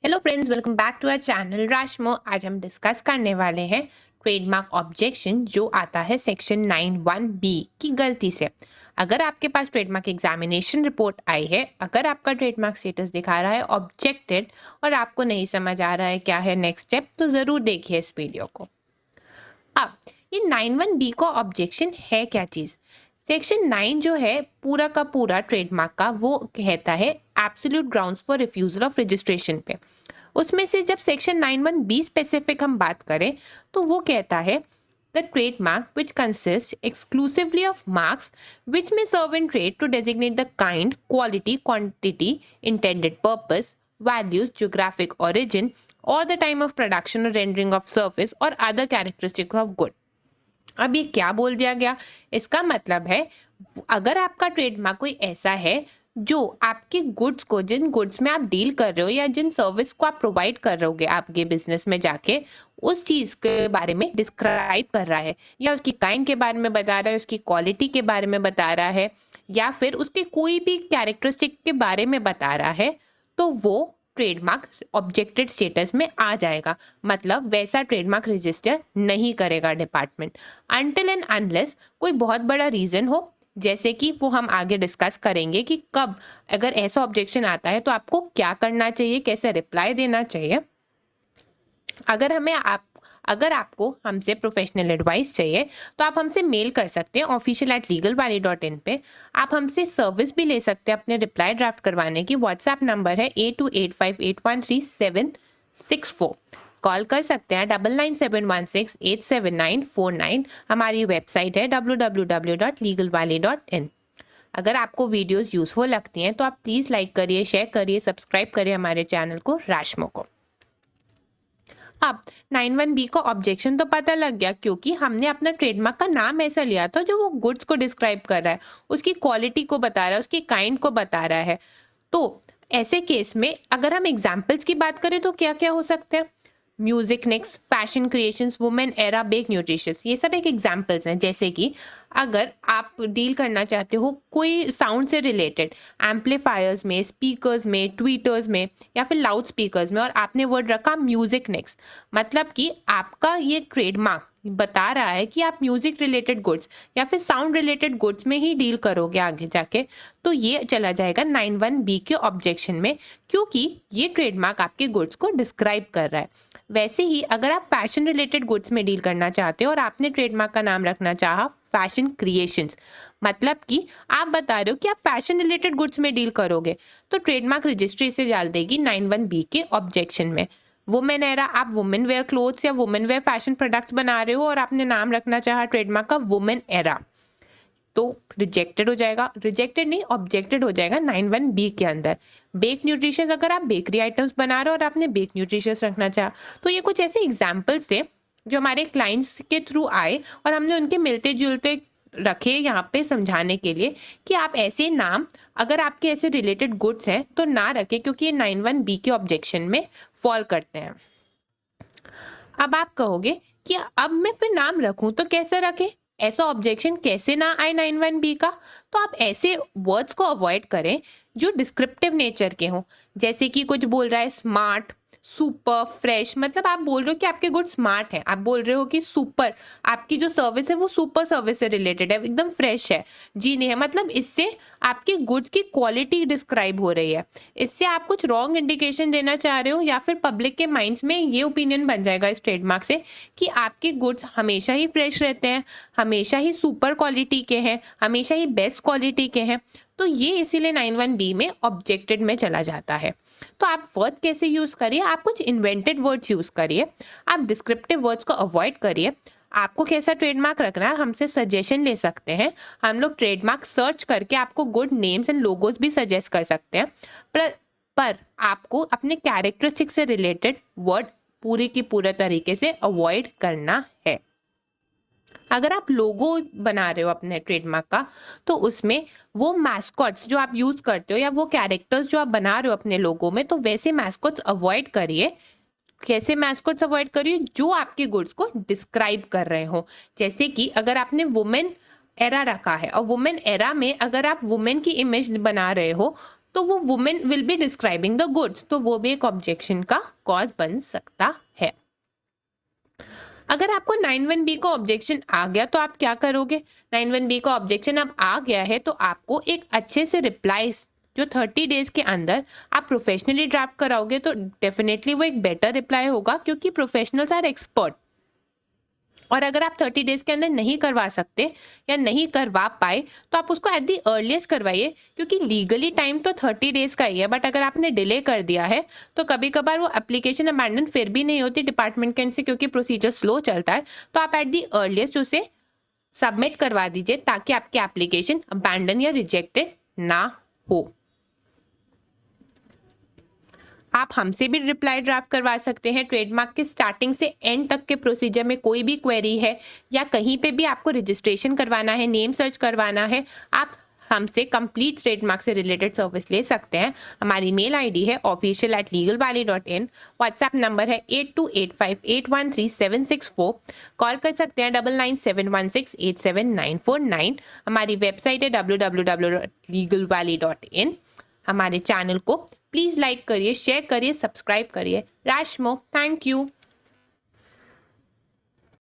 Hello friends, welcome back to our channel Rashmo. आज हम discuss करने वाले हैं ट्रेडमार्क ऑब्जेक्शन जो आता है सेक्शन 91B की गलती से। अगर आपके पास ट्रेडमार्क एग्जामिनेशन रिपोर्ट आई है, अगर आपका ट्रेडमार्क स्टेटस दिखा रहा है ऑब्जेक्टेड और आपको नहीं समझ आ रहा है क्या है नेक्स्ट स्टेप, तो ज़रूर देखिए इस वीडियो को। अब ये 91B का ऑब्जेक्शन है क्या चीज़? सेक्शन 9 जो है पूरा का पूरा ट्रेडमार्क का, वो कहता है absolute grounds for refusal of registration पे। उसमें से जब सेक्शन 91B स्पेसिफिक हम बात करें तो वो कहता है the trademark which consist exclusively of marks which may serve in trade to designate the kind, quality, quantity, intended purpose, values, geographic origin और द टाइम ऑफ प्रोडक्शन और रेंडरिंग ऑफ सर्विस और अदर कैरेक्टरिस्टिक्स ऑफ गुड। अब ये क्या बोल दिया गया? इसका मतलब है अगर आपका ट्रेडमार्क कोई ऐसा है जो आपके गुड्स को, जिन गुड्स में आप डील कर रहे हो या जिन सर्विस को आप प्रोवाइड कर रहोगे आपके बिजनेस में जाके, उस चीज़ के बारे में डिस्क्राइब कर रहा है या उसकी काइंड के बारे में बता रहा है, उसकी क्वालिटी के बारे में बता रहा है या फिर उसके कोई भी कैरेक्टरिस्टिक के बारे में बता रहा है, तो वो ट्रेडमार्क ऑब्जेक्टेड स्टेटस में आ जाएगा। मतलब वैसा ट्रेडमार्क रजिस्टर नहीं करेगा डिपार्टमेंट अनटिल एंड अनलेस कोई बहुत बड़ा रीज़न हो, जैसे कि वो हम आगे डिस्कस करेंगे कि कब अगर ऐसा ऑब्जेक्शन आता है तो आपको क्या करना चाहिए, कैसे रिप्लाई देना चाहिए। अगर आपको हमसे प्रोफेशनल एडवाइस चाहिए तो आप हमसे मेल कर सकते हैं official@legalvalley.in पे। आप हमसे सर्विस भी ले सकते हैं अपने रिप्लाई ड्राफ्ट करवाने की। व्हाट्सएप नंबर है 8285813764। कॉल कर सकते हैं 9971687949। हमारी वेबसाइट है www.legalvalley.in। अगर आपको वीडियोस यूजफुल लगती हैं तो आप प्लीज़ लाइक करिए, शेयर करिए, सब्सक्राइब करिए हमारे चैनल को राशमो को। अब 91B का ऑब्जेक्शन तो पता लग गया, क्योंकि हमने अपना ट्रेडमार्क का नाम ऐसा लिया था जो वो गुड्स को डिस्क्राइब कर रहा है, उसकी क्वालिटी को बता रहा है, उसकी काइंड को बता रहा है। तो ऐसे केस में अगर हम एग्जाम्पल्स की बात करें तो क्या क्या हो सकते हैं? Music next, fashion creations, women era, bake nutritious, ये सब एक एग्जाम्पल्स हैं। जैसे कि अगर आप डील करना चाहते हो कोई साउंड से रिलेटेड, एम्पलीफायर्स में, स्पीकर्स में, ट्वीटर्स में या फिर लाउड स्पीकर्स में, और आपने वर्ड रखा म्यूजिक नेक्स्ट, मतलब कि आपका ये ट्रेडमार्क बता रहा है कि आप म्यूजिक रिलेटेड गुड्स या फिर साउंड रिलेटेड गुड्स में ही डील करोगे आगे जाके, तो ये चला जाएगा 91B के ऑब्जेक्शन में, क्योंकि ये ट्रेडमार्क आपके गुड्स को डिस्क्राइब कर रहा है। वैसे ही अगर आप फैशन रिलेटेड गुड्स में डील करना चाहते हो और आपने ट्रेडमार्क का नाम रखना चाहा फैशन क्रिएशंस, मतलब कि आप बता रहे हो कि आप फैशन रिलेटेड गुड्स में डील करोगे, तो ट्रेडमार्क रजिस्ट्री से डाल देगी 91B के ऑब्जेक्शन में। वुमेन एरा, आप वुमेन वेयर क्लोथ्स या वुमेन वेयर फैशन प्रोडक्ट्स बना रहे हो और आपने नाम रखना चाहा ट्रेडमार्क का वुमेन एरा, तो रिजेक्टेड हो जाएगा। रिजेक्टेड नहीं, ऑब्जेक्टेड हो जाएगा 91B के अंदर। बेक न्यूट्रिशियस, अगर आप बेकरी आइटम्स बना रहे हो और आपने बेक न्यूट्रिशियस रखना चाहा, तो ये कुछ ऐसे एग्जाम्पल्स थे जो हमारे क्लाइंट्स के थ्रू आए और हमने उनके मिलते जुलते रखे यहाँ पे समझाने के लिए कि आप ऐसे नाम अगर आपके ऐसे रिलेटेड गुड्स हैं तो ना रखें, क्योंकि ये 91B के ऑब्जेक्शन में फॉल करते हैं। अब आप कहोगे कि अब मैं फिर नाम रखूं तो कैसे रखें, ऐसा ऑब्जेक्शन कैसे ना आए 91B का? तो आप ऐसे वर्ड्स को अवॉइड करें जो डिस्क्रिप्टिव नेचर के हों। जैसे कि कुछ बोल रहा है स्मार्ट, सुपर, फ्रेश, मतलब आप बोल रहे हो कि आपके गुड स्मार्ट है, आप बोल रहे हो कि सुपर, आपकी जो सर्विस है वो सुपर सर्विस से रिलेटेड है, एकदम फ्रेश है, जी नहीं है, मतलब इससे आपके गुड्स की क्वालिटी डिस्क्राइब हो रही है। इससे आप कुछ रॉन्ग इंडिकेशन देना चाह रहे हो या फिर पब्लिक के माइंड्स में ये ओपिनियन बन जाएगा इस ट्रेडमार्क से कि आपके गुड्स हमेशा ही फ्रेश रहते हैं, हमेशा ही सुपर क्वालिटी के हैं, हमेशा ही बेस्ट क्वालिटी के हैं। तो ये इसीलिए 91B में ऑब्जेक्टेड में चला जाता है। तो आप वर्ड कैसे यूज़ करिए? आप कुछ इन्वेंटेड वर्ड्स यूज़ करिए, आप डिस्क्रिप्टिव वर्ड्स को अवॉइड करिए। आपको कैसा ट्रेडमार्क रखना है हमसे सजेशन ले सकते हैं, हम लोग ट्रेडमार्क सर्च करके आपको गुड नेम्स एंड लोगोज भी सजेस्ट कर सकते हैं। पर आपको अपने कैरेक्टरिस्टिक से रिलेटेड वर्ड पूरे की पूरे तरीके से अवॉइड करना है। अगर आप लोगो बना रहे हो अपने ट्रेडमार्क का, तो उसमें वो मैस्कॉट्स जो आप यूज़ करते हो या वो कैरेक्टर्स जो आप बना रहे हो अपने लोगो में, तो वैसे मैस्कॉट्स अवॉइड करिए। कैसे मैस्कॉट्स अवॉइड करिए? जो आपके गुड्स को डिस्क्राइब कर रहे हो। जैसे कि अगर आपने वुमेन एरा रखा है और वुमेन एरा में अगर आप वुमेन की इमेज बना रहे हो, तो वो women will be describing the goods, तो वो भी एक ऑब्जेक्शन का कॉज बन सकता है। अगर आपको 91B का ऑब्जेक्शन आ गया तो आप क्या करोगे? 91B का ऑब्जेक्शन अब आ गया है तो आपको एक अच्छे से रिप्लाई जो 30 डेज के अंदर आप प्रोफेशनली ड्राफ्ट कराओगे तो डेफिनेटली वो एक बेटर रिप्लाई होगा, क्योंकि प्रोफेशनल्स आर एक्सपर्ट। और अगर आप 30 डेज के अंदर नहीं करवा सकते या नहीं करवा पाए तो आप उसको एट दी अर्लीस्ट करवाइए, क्योंकि लीगली टाइम तो 30 डेज का ही है, बट अगर आपने डिले कर दिया है तो कभी कभार वो एप्लीकेशन अबैंडन फिर भी नहीं होती डिपार्टमेंट के एंड से, क्योंकि प्रोसीजर स्लो चलता है। तो आप एट दी अर्लीस्ट उसे सबमिट करवा दीजिए ताकि आपकी एप्लीकेशन अबैंडन या रिजेक्टेड ना हो। आप हमसे भी रिप्लाई ड्राफ्ट करवा सकते हैं। ट्रेडमार्क के स्टार्टिंग से एंड तक के प्रोसीजर में कोई भी क्वेरी है या कहीं पे भी आपको रजिस्ट्रेशन करवाना है, नेम सर्च करवाना है, आप हमसे कंप्लीट ट्रेडमार्क से रिलेटेड सर्विस ले सकते हैं। हमारी मेल आईडी है official@legalvalley.in। व्हाट्सएप नंबर है 8285813764। कॉल कर सकते हैं 9971687949। हमारी वेबसाइट है www.legalvalley.in। हमारे चैनल को प्लीज़ लाइक करिए, शेयर करिए, सब्सक्राइब करिए। राशमो, थैंक यू।